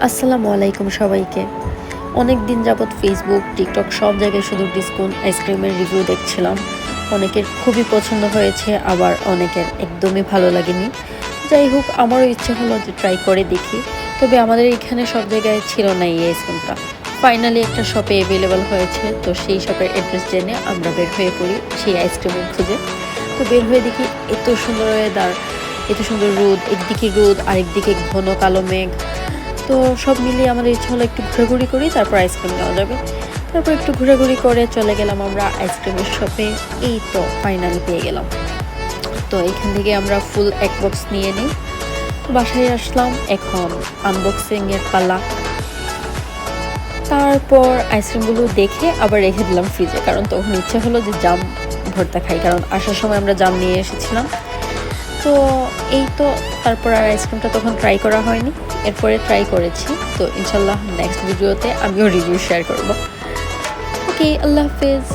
আসসালামু আলাইকুম সবাইকে। অনেক দিন যাবৎ ফেসবুক, টিকটক সব জায়গায় শুধু ডিসকাউন্ট আইসক্রিমের রিভিউ দেখছিলাম। অনেকের খুবই পছন্দ হয়েছে, আবার অনেকের একদমই ভালো লাগেনি। যাই হোক, আমারও ইচ্ছে হলো যে ট্রাই করে দেখি। তবে আমাদের এখানে সব জায়গায় ছিল না এই আইসক্রিমটা। ফাইনালি একটা শপে অ্যাভেলেবল হয়েছে, তো সেই শপের অ্যাড্রেস জেনে আমরা বের হয়ে পড়ি সেই আইসক্রিমের খুঁজে। তো বের হয়ে দেখি এত সুন্দর ওয়েদার, এত সুন্দর রোদ, একদিকে রোদ আরেকদিকে ঘন কালো মেঘ। তো সব মিলিয়ে আমাদের ইচ্ছা হলো একটু ঘোরাঘুরি করি, তারপর আইসক্রিম নেওয়া যাবে। তারপর একটু ঘোরাঘুরি করে চলে গেলাম আমরা আইসক্রিমের শপে। এই তো ফাইনালি পেয়ে গেলাম। তো এখান থেকে আমরা ফুল এক বক্স নিয়ে নিই। তো বাসায় আসলাম, এখন আনবক্সিংয়ের পালা। তারপর আইসক্রিমগুলো দেখে আবার রেখে দিলাম ফ্রিজে, কারণ তখন ইচ্ছে হলো যে জাম ভর্তা খাই, কারণ আসার সময় আমরা জাম নিয়ে এসেছিলাম। তো এই তো, তারপর আর আইসক্রিমটা তখন ট্রাই করা হয়নি, এরপরে ট্রাই করেছি। তো ইনশাল্লাহ নেক্সট ভিডিওতে আমিও রিভিউ শেয়ার করব। ওকে, আল্লাহ হাফেজ।